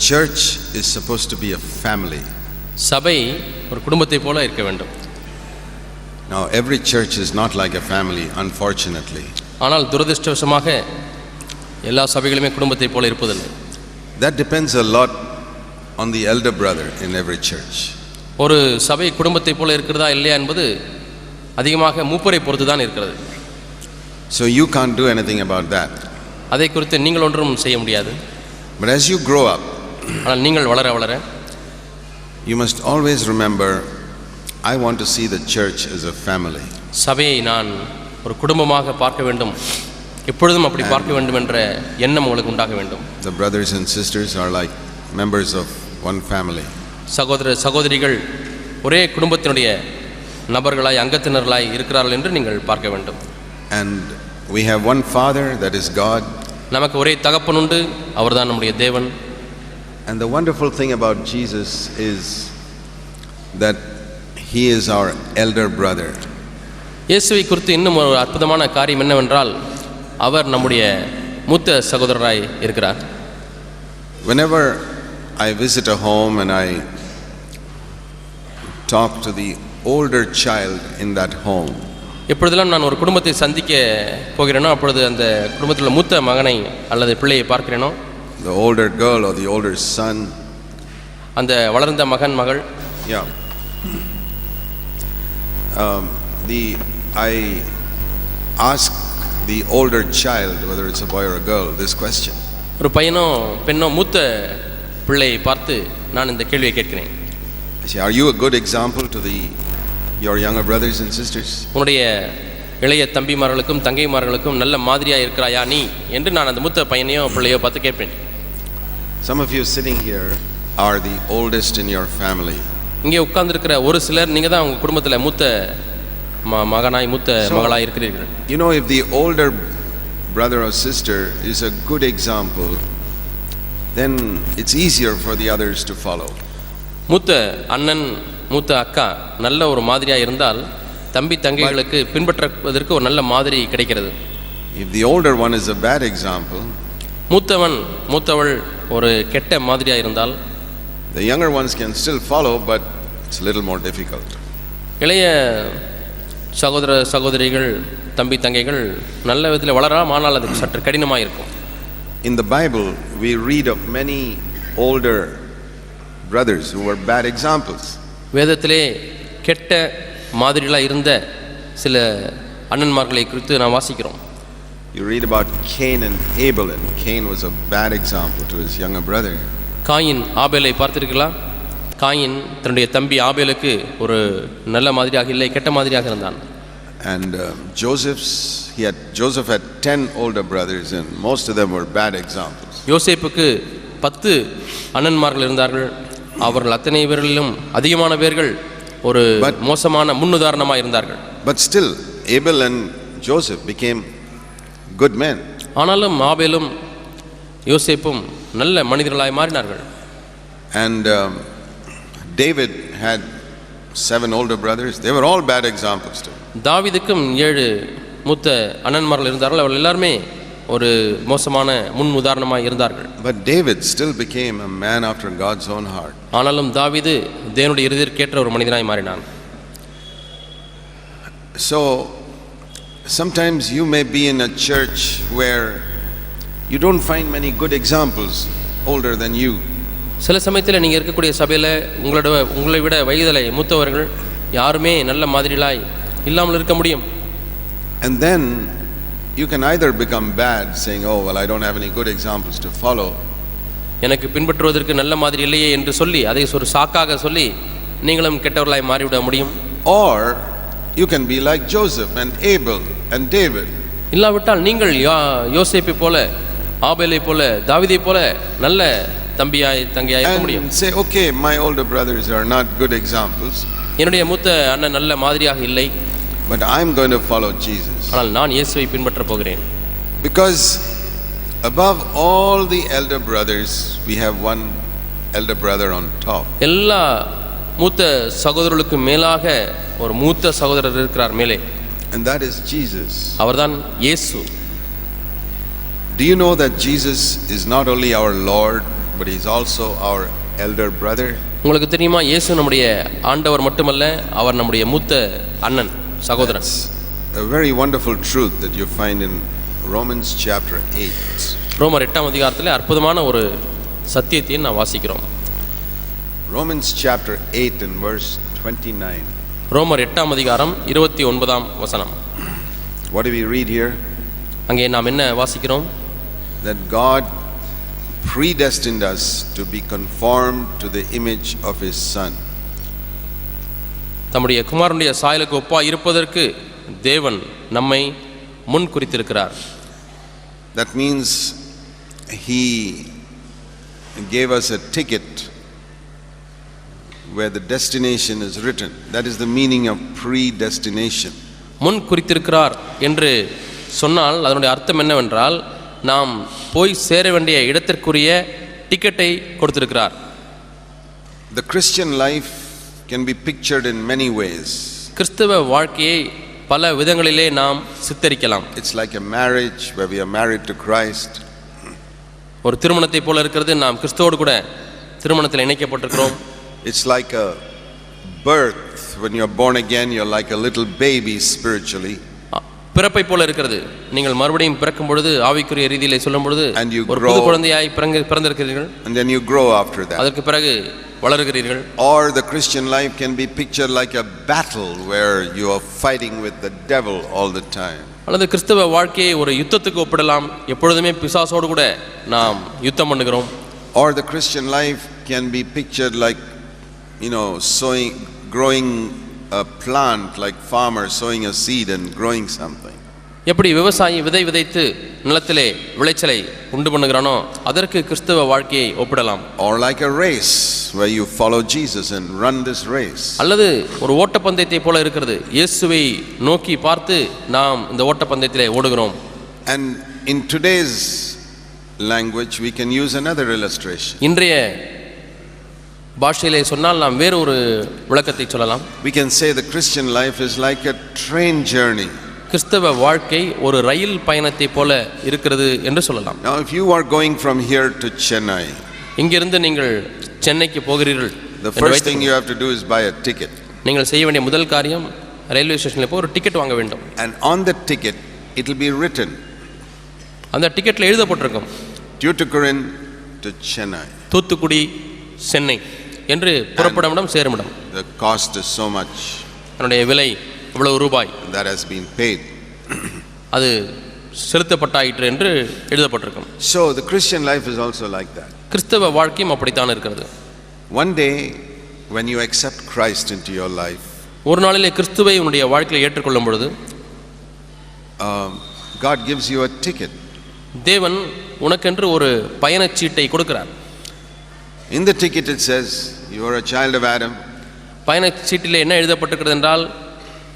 church is supposed to be a family. சபை ஒரு குடும்பத்தை போல இருக்க வேண்டும். Now every church is not like a family, unfortunately. ஆனால் துரதிர்ஷ்டவசமாக எல்லா சபைகளுமே குடும்பத்தை போல இருப்பதில்லை. That depends a lot on the elder brother in every church. ஒரு சபை குடும்பத்தை போல இருக்கிறதா இல்லையா என்பது அதிகமாக மூப்பரை பொறுத்து தான் இருக்கிறது. So you can't do anything about that. அதை குறித்து நீங்கள் ஒன்றும் செய்ய முடியாது. But as you grow up, ஆனால் நீங்கள் வளர வளர you must always remember, I want to see the church as a family. சபையை நான் ஒரு குடும்பமாக பார்க்க வேண்டும், எப்பொழுதும் அப்படி பார்க்க வேண்டும் என்ற எண்ணம் உங்களுக்கு உண்டாக வேண்டும். The brothers and sisters are like members of one family. சகோதர சகோதரிகள் ஒரே குடும்பத்தினுடைய நபர்களாய் அங்கத்தினர்களாய் இருக்கிறார்கள் என்று நீங்கள் பார்க்க வேண்டும். And we have one Father, that is God. நமக்கு ஒரே தகப்பன் உண்டு, அவர்தான் நம்முடைய தேவன். And the wonderful thing about Jesus is that he is our elder brother. இயேசுவை குறித்து இன்னும் ஒரு அற்புதமான காரியம் என்னவென்றால் அவர் நம்முடைய மூத்த சகோதரராய் இருக்கிறார். Whenever I visit a home and I talk to the older child in that home, எப்பொழுதெல்லாம் நான் ஒரு குடும்பத்தை சந்திக்க போகிறேனோ அப்பொழுது அந்த குடும்பத்தில் உள்ள மூத்த மகனை அல்லது பிள்ளையை பார்க்கிறேனோ, the older girl or the older son, அந்த வளர்ந்த மகன் மகள், yeah, I ask the older child, whether it's a boy or a girl, this question. ஒரு பையனோ பெண்ணோ மூத்த பிள்ளையை பார்த்து நான் இந்த கேள்வியை கேட்கிறேன். I say, are you a good example to your younger brothers and sisters? உன்னுடைய இளைய தம்பிமார்களுக்கும் தங்கைமார்களுக்கும் நல்ல மாதிரியா இருக்கிறாயா நீ என்று நான் அந்த மூத்த பையனையோ பிள்ளையோ பார்த்து கேட்பேன். Some of you sitting here are the oldest in your family. இங்கே உட்கார்ந்திருக்கிற ஒரு சிலர் நீங்க தான் உங்க குடும்பத்தில் மூத்த மகனாய் மூத்த மகளாய் இருக்கிறீர்கள். You know, if the older brother or sister is a good example, then it's easier for the others to follow. மூத்த அண்ணன் மூத்த அக்கா நல்ல ஒரு மாதிரியா இருந்தால் தம்பி தங்கைகளுக்கு பின்பற்றுவதற்கு ஒரு நல்ல மாதிரி கிடைக்கிறது. If the older one is a bad example, மூத்தவள் ஒரு கெட்ட மாதிரியா இருந்தால் the younger ones can still follow, but it's a little more difficult. இளைய சகோதர சகோதரிகள் தம்பி தங்கைகள் நல்ல விதத்தில் வளரலாம், ஆனால் அது சற்று கடினமாக இருக்கும். In the Bible we read of many older brothers who were bad examples. வேதத்திலே கெட்ட மாதிரிலாம் இருந்த சில அண்ணன்மார்களை குறித்து நாம் வாசிக்கிறோம். You read about Cain and Abel, and Cain was a bad example to his younger brother. Cain ஆபேலை பார்த்தீர்களா? காயின் தன்னுடைய தம்பி ஆபேலுக்கு ஒரு நல்ல மாதிரியாக இல்லை, கெட்ட மாதிரியாக இருந்தான். And Joseph had 10 older brothers, and most of them were bad examples. யோசேப்புக்கு 10 அண்ணன்மார்கள் இருந்தார்கள். அவர்கள் அத்தனை பேரிலும் அதிகமான பேர்கள் ஒரு மோசமான முன்னுதாரணமாக இருந்தார்கள். But still Abel and Joseph became good men. ஆனாலும் ஆபேலும் யோசேப்பும் நல்ல மனிதர்களாய் மாறினார்கள். And David had 7 older brothers. They were all bad examples too. தாவீதுக்கும் 7 மூத்த அண்ணன்மார்கள் இருந்தார்கள். அவர்கள் எல்லாருமே ஒரு மோசமான முன் உதாரணமாக இருந்தார்கள். But David still became a man after God's own heart. ஆனாலும் தாவீது தேவனுடைய இருதயத்திற்கேற்ற ஒரு மனிதனாய் மாறினான். So sometimes you may be in a church where you don't find many good examples older than you. சில சமயத்தில் நீங்கள் இருக்கக்கூடிய சபையில் உங்களை விட வயதிலே மூத்தவர்கள் யாருமே நல்ல மாதிரிலாய் இல்லாமல் இருக்க முடியும். And then you can either become bad, saying, oh well, I don't have any good examples to follow. எனக்கு பின்பற்றுவதற்கு நல்ல மாதிரி இல்லையே என்று சொல்லி அதை ஒரு சாக்காக சொல்லி நீங்களும் கெட்டவர்களாய் மாறிவிட முடியும். Or you can be like Joseph and Abel and David. இல்லாவிட்டால் நீங்கள் யோசேப்பை போல ஆபேலை போல தாவீதை போல நல்ல தம்பியாய் தங்கையாய் இருக்க முடியும். And say, okay, my older brothers are not good examples, என்னுடைய மூத்த அண்ணன் நல்ல மாதிரியாக இல்லை, but I'm going to follow Jesus. ஆனால் நான் இயேசுவை பின்பற்றப் போகிறேன். Because above all the elder brothers we have one elder brother on top. எல்லா மூத்த சகோதரர்களுக்கு மேலாக ஒரு மூத்த சகோதரர் இருக்கிறார் மேலே. And that is Jesus. அவர்தான் இயேசு. Do you know that Jesus is not only our Lord but He's also our elder brother. உங்களுக்கு தெரியுமா, இயேசு நம்முடைய ஆண்டவர் மட்டுமல்ல, அவர் நம்முடைய மூத்த அண்ணன், சகோதரன். A very wonderful truth that you find in Romans chapter 8. ரோமர் 8ஆம் அதிகாரத்திலே அற்புதமான ஒரு சத்தியத்தை நான் வாசிக்கிறோம். Romans chapter 8 and verse 29. ரோமர் 8ஆம் அதிகாரம் 29ஆம் வசனம். What do we read here? அங்கே நாம் என்ன வாசிக்கிறோம்? That God predestined us to be conformed to the image of His Son. தம்முடைய குமாரனுடைய சாயலுக்கு ஒப்பாய் இருப்பதற்கு தேவன் நம்மை முன் குறித்திருக்கிறார். That means He gave us a ticket where the destination is written. That is the meaning of predestination. முன் குறித்திருக்கிறார் என்று சொன்னால் அதனுடைய அர்த்தம் என்னவென்றால், நாம் போய் சேர வேண்டிய இடத்திற்குரிய டிக்கெட்டை கொடுத்திருக்கிறார். The Christian life can be pictured in many ways. கிறிஸ்தவ வாழ்க்கையை பல விதங்களிலே நாம் சித்தரிக்கலாம். It's like a marriage where we are married to Christ. ஒரு திருமணத்தை போல இருக்கிறது, நாம் கிறிஸ்துவோடு கூட திருமணத்தில் இணைக்கப்பட்டிருக்கிறோம். It's like a birth. When you're born again, you're like a little baby spiritually. பிறப்பை போல இருக்கிறது. நீங்கள் மறுபடியும் பிறக்கும் பொழுது ஆவிக்குரிய ரீதியிலே சொல்லும் பொழுது ஒரு புது குழந்தையாய் பிறந்திருக்கிறீர்கள். And then you grow after that. அதற்கு பிறகு வளருகிறீர்கள். Or the Christian life can be pictured like a battle where you are fighting with the devil all the time. அல்லது கிறிஸ்தவ வாழ்க்கையை ஒரு யுத்தத்துக்கு ஒப்பிடலாம். எப்பொழுதுமே பிசாசோடு கூட நாம் யுத்தம் பண்ணுகிறோம். Or the Christian life can be pictured like, growing a plant, like farmer sowing a seed and growing something. எப்படி விவசாயி விதை விதைத்து நிலத்திலே விளைச்சலை உண்டு பண்ணுகிறானோ அதற்கு கிறிஸ்தவ வாழ்க்கையை ஒப்பிடலாம். Or like a race where you follow Jesus and run this race. அல்லது ஒரு ஓட்டப்பந்தயத்தை போல இருக்கிறது. இயேசுவை நோக்கி பார்த்து நாம் இந்த ஓட்டப்பந்தயத்திலே ஓடுகிறோம். And in today's language we can use another illustration. இன்றைய பாஷையிலே சொன்னால் நாம் வேறு ஒரு விளக்கத்தை சொல்லலாம். We can say the Christian life is like a train journey. கிறிஸ்தவ வாழ்க்கை ஒரு ரயில் பயணத்தை போல இருக்கிறது என்று சொல்லலாம். Now if you are going from here to Chennai, இங்கிருந்து நீங்கள் சென்னைக்கு போகிறீர்கள், the first thing you have to do is buy a ticket. நீங்கள் செய்ய வேண்டிய முதல் காரியம் ரயில்வே ஸ்டேஷனில் போய் ஒரு டிக்கெட் வாங்க வேண்டும். And on the ticket it will be written, அந்த டிக்கெட்டில் எழுதப்பட்டிருக்கும் Tuticorin to Chennai. Thoothukudi Chennai என்று புறப்படமிடம் சேருமிடம். The cost is so much. அதனுடைய விலை இவ்வளவு ரூபாய். That has been paid. அது செலுத்தப்பட்டாயிற்று என்று எழுதப்பட்டிருக்கும். So the Christian life is also like that. கிறிஸ்தவ வாழ்க்கையும் அப்படித்தான் இருக்கிறது. One day when you accept Christ into your life, ஒரு நாளிலே கிறிஸ்துவை உன்னுடைய வாழ்க்கையில் ஏற்றுக்கொள்ளும் பொழுது God gives you a ticket. தேவன் உனக்கென்று ஒரு பயணச்சீட்டை கொடுக்கிறார். In the ticket it says you are a child of Adam. பயணச்சீட்டிலே என்ன எழுதப்பட்டிருக்கிறது என்றால்,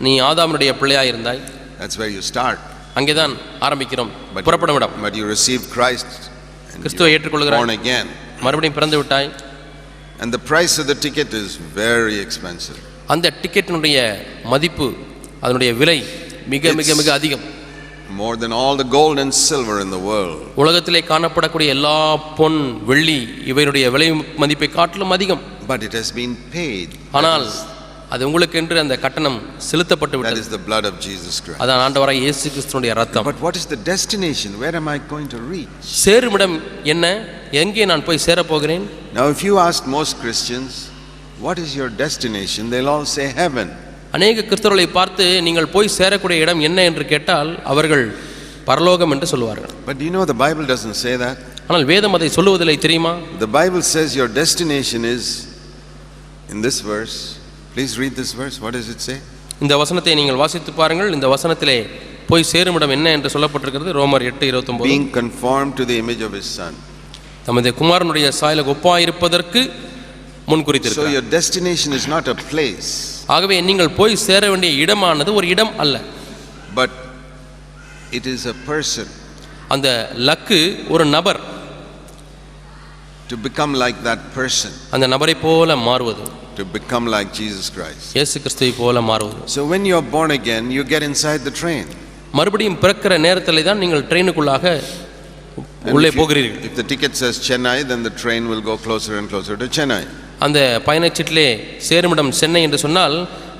நீ ஆதாமுடைய பிள்ளையாய் இருந்தாய். That's where you start. அங்கேதான் ஆரம்பிக்கிறோம், புறப்படும். But you received Christ and கிறிஸ்துவை you ஏற்றுக்கொள்கிறாய், born again. மறுபடியும் பிறந்து விட்டாய். And the price of the ticket is very expensive. அந்த டிக்கெட்டினுடைய மதிப்பு, அதனுடைய விலை மிக மிக மிக அதிகம். More than all the gold and silver in the world. உலகத்திலே காணப்படக்கூடிய எல்லா பொன் வெள்ளி இவையுடைய விலை மதிப்பை காட்டிலும் அதிகம். But it has been paid. ஆனால் அது உங்களுக்கு என்று அந்த கட்டணம் செலுத்தப்பட்டு That விட்டது. is the blood of Jesus Christ. அதான் ஆண்டவராகிய இயேசு கிறிஸ்துவினுடைய இரத்தம். But what is the destination? Where am I going to reach? சேருமிடம் என்ன? எங்கே நான் போய் சேர போகிறேன்? Now if you ask most Christians, what is your destination? They'll all say heaven. அநேக கிறிஸ்தவர்களை பார்த்து நீங்கள் போய் சேரக்கூடிய இடம் என்ன என்று கேட்டால் அவர்கள் பரலோகம் என்று சொல்வார்கள். But do you know the Bible doesn't say that? ஆனால் வேதம் அதை சொல்லுவதில்லை, தெரியுமா? The Bible says your destination is in this verse. Please read this verse. What does it say? இந்த வசனத்தை நீங்கள் வாசித்து பாருங்கள். இந்த வசனத்திலே போய் சேருமிடம் என்ன என்று சொல்லப்பட்டிருக்கிறது. ரோமர் 8:29. Being conformed to the image of His Son. தமது குமாரனுடைய சாயலுக்கு ஒப்பாயிருப்பதற்கு முன் குறித்திருக்கிறார். So your destination is not a place. ஆகவே நீங்கள் போய் சேர வேண்டிய இடமானது ஒரு இடம் அல்ல, but it is a person. அந்த லக்கு ஒரு நபர். To become like that person. அந்த நபரை போல மாறுவது. To become like Jesus Christ. இயேசு கிறிஸ்துவை போல மாறுவது. So when you are born again, you get inside the train. மறுபடியும் பிறக்கிற நேரத்திலே தான் நீங்கள் ட்ரெயினுக்குள்ளாக உள்ளே போகிறீர்கள். If the ticket says Chennai, then the train will go closer and closer to Chennai. அந்த பயணச்சீட்டிலே சேருமிடம் சென்னை என்று சொன்னால்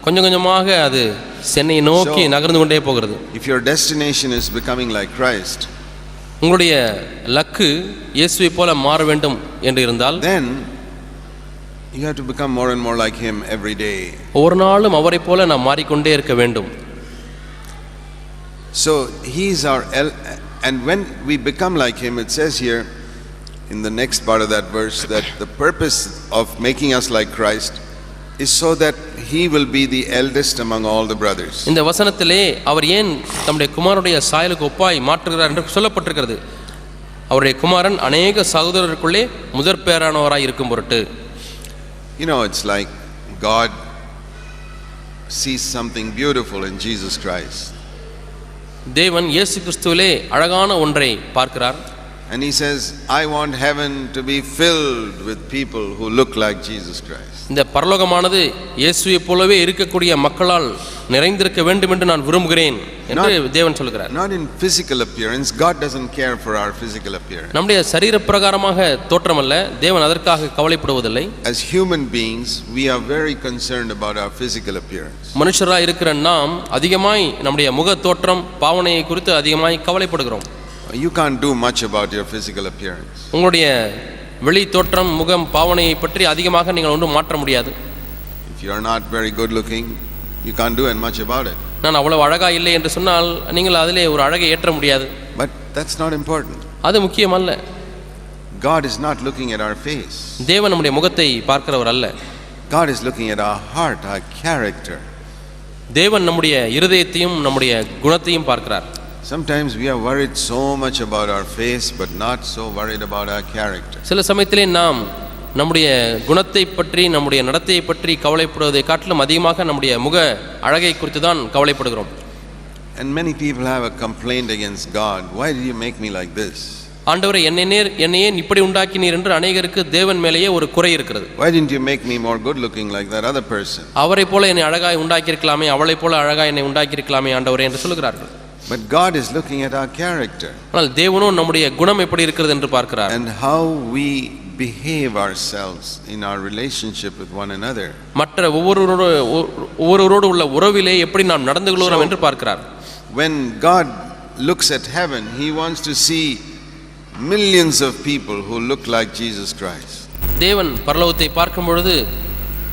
கொஞ்சம் கொஞ்சமாக அது சென்னையை நோக்கி நகர்ந்து கொண்டே போகிறது. If your destination is becoming like Christ, உங்களுடைய லக்கு இயேசுவை போல மாற வேண்டும் என்று இருந்தால், then you have to become more and more like him every day. ஒவ்வொரு நாளும் அவரை போல நாம் மாறிக்கொண்டே இருக்க வேண்டும். So he is our and when we become like him, it says here in the next part of that verse that the purpose of making us like Christ is so that he will be the eldest among all the brothers. இந்த வசனத்திலே அவர் ஏன் தம்முடைய குமாரனுடைய சாயலுக்கு ஒப்பாய் மாற்றுகிறார் என்று சொல்லப்பட்டிருக்கிறது. அவருடைய குமாரன் அநேக சகோதரருக்குள்ளே முதற் பேரானவராய் இருக்கும் பொருட்டு. You know, it's like God sees something beautiful in Jesus Christ. தேவன் இயேசு கிறிஸ்துவிலே அழகான ஒன்றை பார்க்கிறார். And he says, I want heaven to be filled with people who look like Jesus Christ. இந்த பரலோகமானது இயேசுவை போலவே இருக்கக்கூடிய மக்களால் நிறைந்திருக்க வேண்டும் என்று நான் விரும்புகிறேன் என்று தேவன் சொல்கிறார். Not in physical appearance. God doesn't care for our physical appearance. நம்முடைய சரீர பிரகாரமாக தோற்றமல்ல, தேவன் அதற்காக கவலைப்படுவதில்லை. As human beings, we are very concerned about our physical appearance. மனுஷராய் இருக்கிற நாம் அதிகமாய் நம்முடைய முக தோற்றம் பாவனையை குறித்து அதிகமாய் கவலைப்படுகிறோம். You can't do much about your physical appearance. உங்களுடைய வெளி தோற்றம் முகம் பாவனையை பற்றி அதிகமாக நீங்கள் ஒன்றும் மாற்ற முடியாது. If you are not very good looking, you can't do much about it. நான் அவ்வளவு அழகா இல்லை என்று சொன்னால் நீங்கள் அதிலே ஒரு அழகை ஏற்ற முடியாது. But that's not important. அது முக்கியமல்ல. God is not looking at our face. தேவன் நம்முடைய முகத்தை பார்க்கிறவர் அல்ல. God is looking at our heart, our character. தேவன் நம்முடைய இருதயத்தையும் நம்முடைய குணத்தையும் பார்க்கிறார். Sometimes we are worried so much about our face but not so worried about our character. சில சமயத்திலே நாம் நம்முடைய குணத்தை பற்றி நம்முடைய நடத்தையை பற்றி கவலைப்படுவதை காட்டிலும் அதிகமாக நம்முடைய முக அழகை குறித்து தான் கவலைப்படுகிறோம். And many people have a complaint against God. Why did you make me like this? ஆண்டவரே என்னையே இப்படி உண்டாக்கினீர் என்று அநேகருக்கு தேவன் மேலேயே ஒரு குறை இருக்கிறது. Why didn't you make me more good looking like that other person? அவரை போல என்னை அழகாய் உண்டாக்கியிருக்கலாமே, அவளை போல அழகாய் என்னை உண்டாக்கியிருக்கலாமே ஆண்டவரே என்று சொல்கிறார்கள். But God is looking at our character. ஆனால் தேவனும் நம்முடைய குணம் எப்படி இருக்கிறது என்று பார்க்கிறார். And how we behave ourselves in our relationship with one another. மற்ற ஒவ்வொருவரோடு உள்ள உறவிலே எப்படி நாம் நடந்து கொள்கிறோம் என்று பார்க்கிறார். When God looks at heaven, he wants to see millions of people who look like Jesus Christ. தேவன் பரலோகத்தை பார்க்கும் பொழுது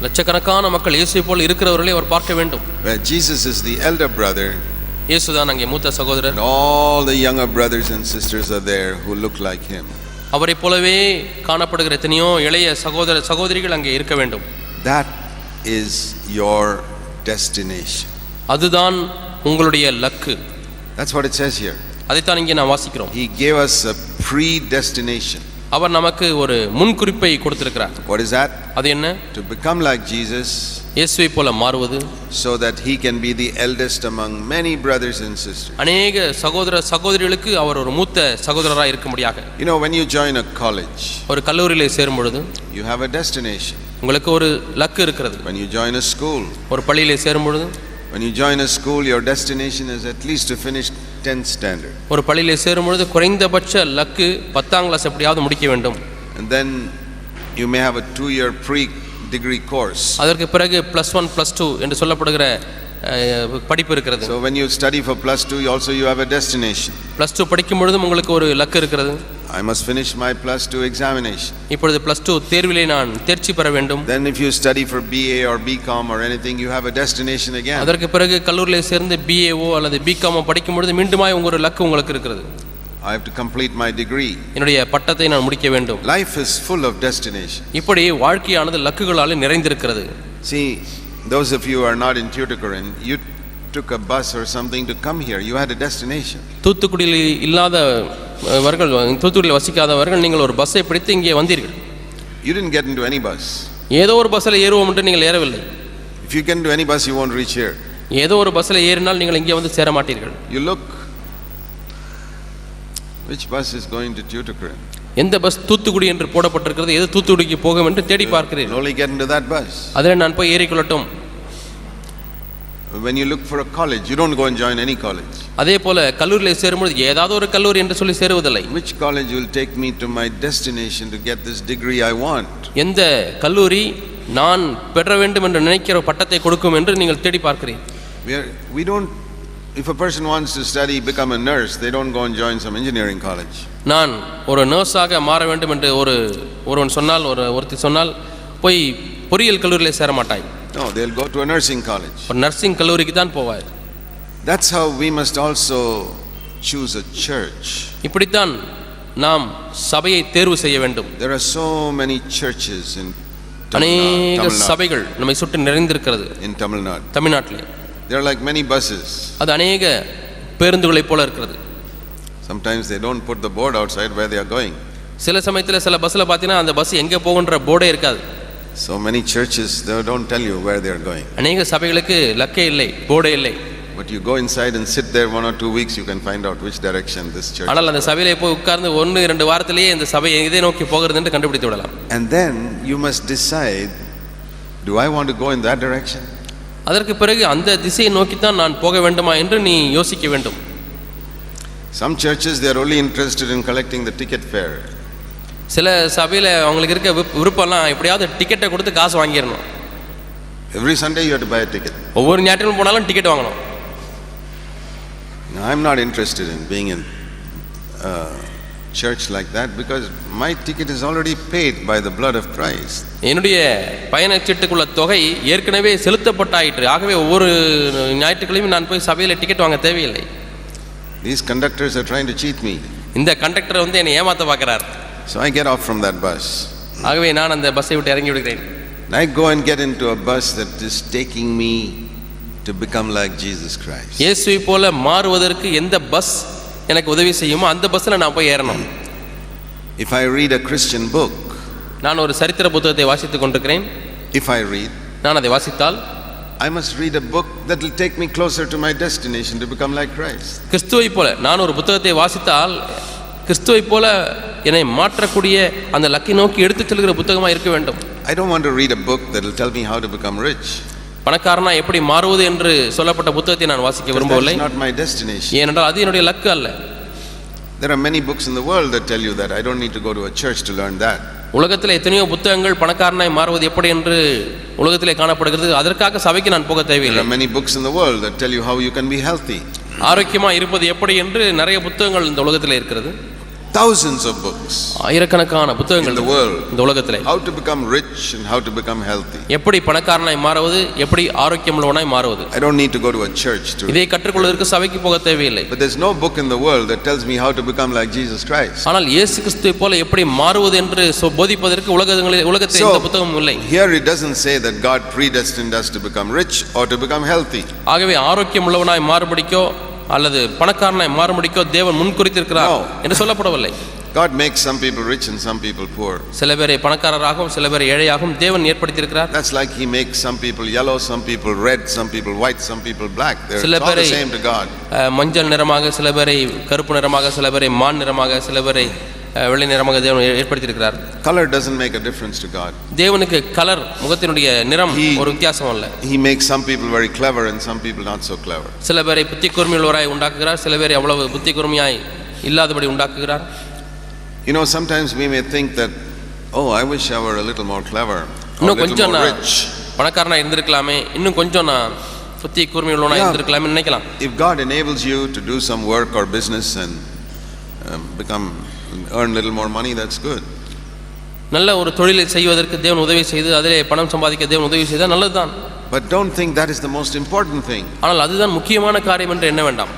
லட்சக்கணக்கான மக்கள் இயேசுவை போல இருக்கிறவர்களை அவர் பார்க்க வேண்டும். Where Jesus is the elder brother, இயேசுதான் அங்கே மூத்த சகோதரர், and all the younger brothers and sisters are there who look like him. அவரை போலவே காணப்படுகிற எத்தனையோ இளைய சகோதர சகோதரிகள் அங்கே இருக்க வேண்டும். That is your destination. அதுதான் உங்களுடைய luck. That's what it says here. அதைத்தான் இங்கே நாம் வாசிக்கிறோம். He gave us a predestination. அவர் நமக்கு ஒரு முன்குறிப்பை கொடுத்திருக்கிறார். What is that? அது என்ன? To become like Jesus, இயேசுவை போல மாறுவது, so that he can be the eldest among many brothers and sisters. அநேக சகோதர சகோதரிகளுக்கு அவர் ஒரு மூத்த சகோதரராக இருக்கும்படியாக. You know, when you join a college, ஒரு கல்லூரியிலே சேரும் பொழுது you have a destination. உங்களுக்கு ஒரு லக்கு இருக்கிறது. When you join a school, ஒரு பள்ளியிலே சேரும் பொழுது, when you join a school, your destination is at least to finish 10th standard. ஒரு பள்ளியிலே சேரும் பொழுது குறைந்தபட்ச லக்கு 10ஆம் கிளாஸ் எப்படியாவது முடிக்க வேண்டும். And then you may have a 2-year pre-degree course. அதற்கு பிறகு +1 +2 என்று சொல்லப்படுகிற படிப்பு இருக்கிறது. So when you study for +2, you have a destination. +2 படிக்கும் பொழுதும் உங்களுக்கு ஒரு லக்கு இருக்கிறது. I must finish my +2 examination. இப்பொழுது +2 தேர்விலே நான் தேர்ச்சி பெற வேண்டும். Then if you study for BA or BCom or anything, you have a destination again. அதற்கு பிறகு கல்லூரியிலே சேர்ந்து BAஓ அல்லது BCom படிக்கும் பொழுது மீண்டுமாய் ஒரு லக்கு உங்களுக்கு இருக்கிறது. I have to complete my degree. என்னுடைய பட்டத்தை நான் முடிக்க வேண்டும். Life is full of destination. இப்படி வாழ்க்கையானது லக்குகளால் நிறைந்திருக்கிறது. See, those of you who are not in Tuticorin, you took a bus or something to come here. You had a destination. தூத்துக்குடியில் இல்லாதவர்கள், தூத்துக்குடியில் வசிக்காதவர்கள், நீங்கள் ஒரு பஸ்ஸை பிடித்து இங்கே வந்தீர்கள். You didn't get into any bus. ஏதோ ஒரு பஸ்ஸில் ஏறுவோம் என்று நீங்கள் ஏறவில்லை. If you get into any bus, you won't reach here. ஏதோ ஒரு பஸ்ஸில் ஏறினால் நீங்கள் இங்கே வந்து சேர மாட்டீர்கள். You look, which bus is going to Tuticorin? எந்த பஸ் தூத்துக்குடி என்று போடப்பட்டிருக்கிறது, எது தூத்துக்குடிக்கு போகும் என்று தேடி பார்க்கிறீர்கள். Only get into that bus. அதில் நான் போய் ஏறிக்கொள்ளட்டும். when you look for a college, you don't go and join any college. அதே போல கல்லூரியில் சேரும்போது ஏதாவது ஒரு கல்லூரி என்று சொல்லி சேருவதில்லை. Which college will take me to my destination to get this degree I want? எந்த கல்லூரி நான் பெற வேண்டும் என்று நினைக்கிற பட்டத்தை கொடுக்கும் என்று நீங்கள் தேடி பார்க்கிறீர்கள். We don't, if a person wants to study, become a nurse, they don't go and join some engineering college. நான் ஒரு நர்ஸாக மாற வேண்டும் என்று ஒருவன் சொன்னால், ஒருத்தி சொன்னால் போய் பொறியியல் கல்லூரியில் சேர மாட்டாய். No, they'll go to a nursing college. ஒரு நர்சிங் கல்லூரிக்கு தான் போவாய். That's how we must also choose a church. இப்படித்தான் நாம் சபையை தேர்வு செய்ய வேண்டும். There are so many churches in அநேக சபைகள் நம்மை சுற்றி நிறைந்திருக்கிறது. In Tamil Nadu. தமிழ்நாட்டிலே There are like many buses. அது அநேக பேருந்துகளைப் போல இருக்கிறது. Sometimes they don't put the board outside where they are going. சில சமயத்தில் சில பஸ்ஸில் பார்த்தீங்கன்னா அந்த பஸ் எங்கே போகுன்ற போர்டே இருக்காது. So many churches, they don't tell you where they are going. அநேக சபைகளுக்கு லக்கே இல்லை, போர்டே இல்லை. But you go inside and sit there 1 or 2 weeks, you can find out which direction this church. ஆனால் அந்த சபையிலே போய் உட்கார்ந்து 1-2 வாரத்திலேயே இந்த சபை எதை நோக்கி போகிறது என்று கண்டுபிடித்து விடலாம். And then you must decide, do I want to go in that direction? அதற்கு பிறகு அந்த திசையை நோக்கி தான் நான் போக வேண்டுமா என்று நீ யோசிக்க வேண்டும். Some churches, they are only interested in collecting the ticket fare. சில சபையில் அவங்களுக்கு இருக்க விருப்பம்லாம் எப்படியாவது டிக்கெட்டை கொடுத்து காசு வாங்கிடணும். Every Sunday you have to buy a ticket. ஒவ்வொரு ஞாயிற்றுக்கிழமை போனாலும் டிக்கெட் வாங்கணும். I'm not interested in being in church like that because my ticket is already paid by the blood of Christ. என்னுடைய பயணச்சீட்டுக்குள்ள தொகை ஏற்கனவே செலுத்தப்பட்டாயிற்று. ஆகவே ஒவ்வொரு ஞாயிற்றுக்கிழமையும் நான் போய் சபையில் டிக்கெட் வாங்க தேவையில்லை. These conductors are trying to cheat me. இந்த கண்டக்டர் வந்து என்னை ஏமாத்த பார்க்கிறார். So I get off from that bus. ஆகவே நான் அந்த பஸ்ஸை விட்டு இறங்கி விடுகிறேன். I go and get into a bus that is taking me to become like Jesus Christ. இயேசுவை போல மாறுவதற்கு எந்த பஸ் எனக்கு உதவி செய்யுமோ அந்த பஸ்ஸில் நான் போய் ஏறணும். If I read a Christian book, நான் ஒரு சரித்திர புத்தகத்தை வாசித்துக் கொண்டிருக்கிறேன். if I read, நான் அதை வாசித்தால் I must read a book that will take me closer to my destination to become like Christ. கிறிஸ்துவை போல நான் ஒரு புத்தகத்தை வாசித்தால் கிறிஸ்துவை போல என்னை மாற்றக்கூடிய அந்த லக்கை நோக்கி எடுத்துச் செல்கிற புத்தகமாக இருக்க வேண்டும். I don't want to read a book that will tell me how to become rich. பணக்காரனா எப்படி மாறுவது என்று சொல்லப்பட்ட புத்தகத்தை நான் வாசிக்க விரும்பவில்லை. That's not my destination. ஏனென்றால் அது என்னுடைய லக்கு அல்ல. There are many books in the world that tell you that. I don't need to go to a church to learn that. உலகத்தில் எத்தனையோ புத்தகங்கள் பணக்காரனாய் மாறுவது எப்படி என்று உலகத்திலே காணப்படுகிறது. அதற்காக சபைக்கு நான் போக தேவையில்லை. There are many books in the world that tell you how you can be healthy. ஆரோக்கியமா இருப்பது எப்படி என்று நிறைய புத்தகங்கள் இந்த உலகத்திலே இருக்கிறது. Thousands of books. ஆயிரக்கணக்கான புத்தகங்கள் in the world. இந்த உலகத்திலே. How to become rich and how to become healthy. எப்படி பணக்காரனாய் மாறுவது, எப்படி ஆரோக்கியமுள்ளவனாய் மாறுவது. I don't need to go to a church to. இதை கற்றுக்கொள்வதற்கு சபைக்கு போக தேவையில்லை. But there's no book in the world that tells me how to become like Jesus Christ. ஆனால் இயேசு கிறிஸ்துவை போல எப்படி மாறுவது என்று போதிப்பதற்கு உலகத்தில் எந்த புத்தகமும் இல்லை. Here it doesn't say that God predestined us to become rich or to become healthy. ஆகவே ஆரோக்கியமுள்ளவனாய் மாறுபடிக்கோ அல்லது பணக்காரனாய் மாறுபடிக்கோ தேவன் முன்குறித்திருக்கிறார் என்று சொல்லப்படவில்லை. God makes some people rich and some people poor. சில பேரை பணக்காரராகவும் சில பேரை ஏழையாகவும் தேவன் ஏற்படுத்தியிருக்கிறார். That's like he makes some people yellow, some people red, some people white, some people black. They're all the same to God. மஞ்சள் நிறமாக, சில பேரை கருப்பு நிறமாக, சில பேரை மான் நிறமாக, சில பேரை வெள்ளை நிறமாக தேவன் ஏற்படுத்தியிருக்கிறார். Color doesn't make a difference to God. தேவனுக்கு கலர், முகத்தினுடைய நிறம் ஒரு வித்தியாசம் அல்ல. He makes some people very clever and some people not so clever. சில பேரை புத்தி கூர்மையுள்ளவராய் உண்டாக்குகிறார், சில பேரை அவ்வளவு புத்தி கூர்மையாய் இல்லாதபடி உண்டாக்குகிறார். You know, sometimes we may think that, oh, I wish I were a little more clever, or a little more rich. பணக்காரனா இருந்திருக்கலாமே, இன்னும் கொஞ்சம் நான் புத்தி கூர்மையுள்ளவனா இருந்திருக்கலாமே நினைக்கலாம். If God enables you to do some work or business and earn little more money, that's good. நல்ல ஒரு தொழிலை செய்வதற்கு தேவன் உதவி செய்து அதிலே பணம் சம்பாதிக்க தேவன் உதவி செய்தால் நல்லதுதான். But don't think that is the most important thing. ஆனால் அதுதான் முக்கியமான காரியம் என்று எண்ண வேண்டாம்.